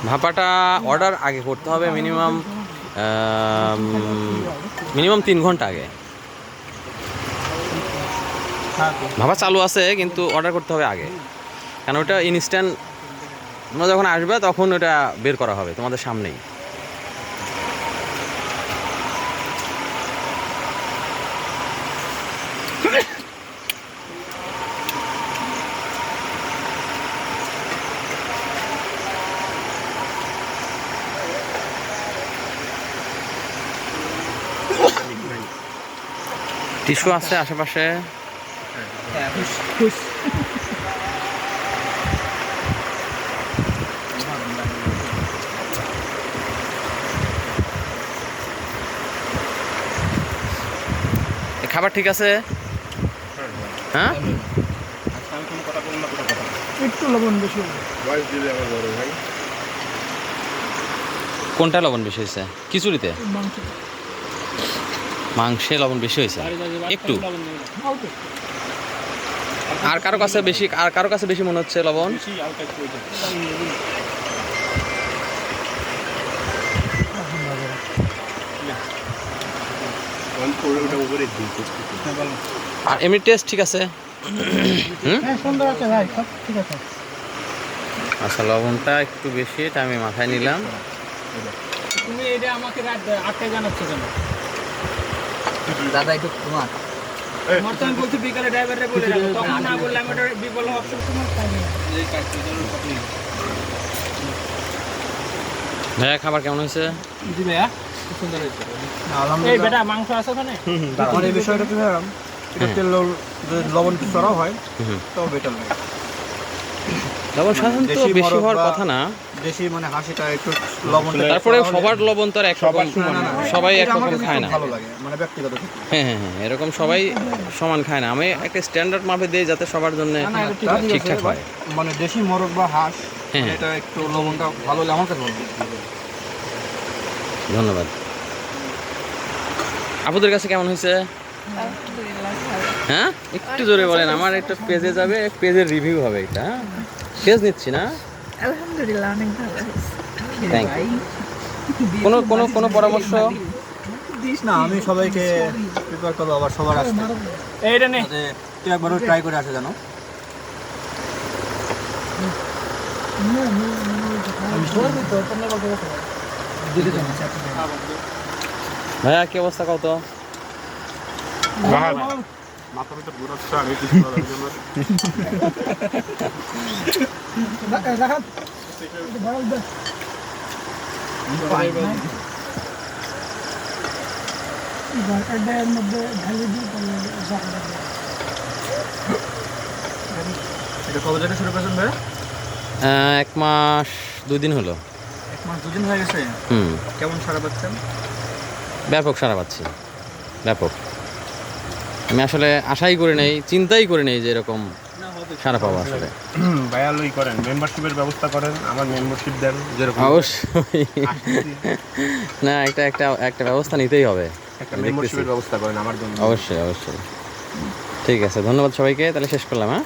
ভাপাটা order আগে করতে হবে, মিনিমাম 3 ঘন্টা আগে। ভাপা চালু আছে কিন্তু অর্ডার করতে হবে আগে, কারণ ওটা ইনস্ট্যান্ট তোমরা যখন আসবে তখন ওটা বের করা হবে তোমাদের সামনেই। টিস্যু আছে আশেপাশে। খাবার ঠিক আছে? হ্যাঁ, একটু লবণ বেশি। কোনটা লবণ বেশি হয়েছে? খিচুড়িতে মাংসে লবণ বেশি হয়েছে একটু। আর কারো কাছে বেশি মনে হচ্ছে লবণ? আর এমনি টেস্ট ঠিক আছে? আচ্ছা, লবণটা একটু বেশি, এটা আমি মাথায় নিলাম। তুমি এটা আমাকে রাত 8টায় জানাচ্ছ কেন? দাদা একটু তোমার আমি বলছি বিকালে ড্রাইভাররা বলে রাখো, তখন না বললে আমি ওটা বিকল্প অপশন তোমার পাইনি। ভাইয়া খাবার কেমন হয়েছে? জি ভাইয়া, খুব সুন্দর হয়েছে। এই বেটা মাংস আছে ওখানে? আমার এই বিষয়টা কি ভাবলাম এটা তেল লবণ কিছু করা হয় তো বেটার লাগে। লবণ সাধারণত বেশি হওয়ার কথা না, দেশি মানে হাসিটা একটু লবণ। তারপরে সবার লবণ তো আর একরকম, সবাই একরকম খায় না। ভালো লাগে মানে ব্যক্তিগত ক্ষেত্রে। হ্যাঁ হ্যাঁ হ্যাঁ, এরকম সবাই সমান খায় না। আমি একটা স্ট্যান্ডার্ড মাপে দিই যাতে সবার জন্য ঠিকঠাক হয়। মানে দেশি মোরগ বা হাঁস হ্যাঁ, এটা একটু লবণটা ভালো হলে আমার কাছে ভালো লাগে। ধন্যবাদ। আপুদের কাছে কেমন হয়েছে? হ্যাঁ, একটু জোরে বলেন, আমার একটা পেজে যাবে, পেজের রিভিউ হবে এটা। পেজ নিচ্ছি না। আলহামদুলিল্লাহ অনেক ভালো হয়েছে। Thank you. কোনো পরামর্শ? দিস না, আমি সবাইকে প্রিপেয়ার করবো আবার সবার আসতে। এইটা নে, যাতে তুই একবারও ট্রাই করে আসে জানো। ভাইয়া কি অবস্থা কত? মাথার ভিতর ঘুরাচ্ছে আমি কিছু করার জন্য। এটা কবে থেকে শুরু করেছেন ভাই? 1 মাস 2 দিন হলো। 1 মাস 2 দিন হয়ে গেছে। কেমন সারা পাচ্ছেন? ব্যাপক সারা পাচ্ছি, ব্যাপক। আমি আসলে আশাই করি নাই, চিন্তাই করি নাই যে এরকম সারা পাবো আসলে। ভাইয়া লই করেন, মেম্বারশিপের ব্যবস্থা করেন, আমার মেম্বারশিপ দেন যেরকম। অবশ্যই না, একটা ব্যবস্থা নিতেই হবে। একটা মেম্বারশিপের ব্যবস্থা করেন আমার জন্য। অবশ্যই অবশ্যই। ঠিক আছে, ধন্যবাদ সবাইকে, তাহলে শেষ করলাম। হ্যাঁ।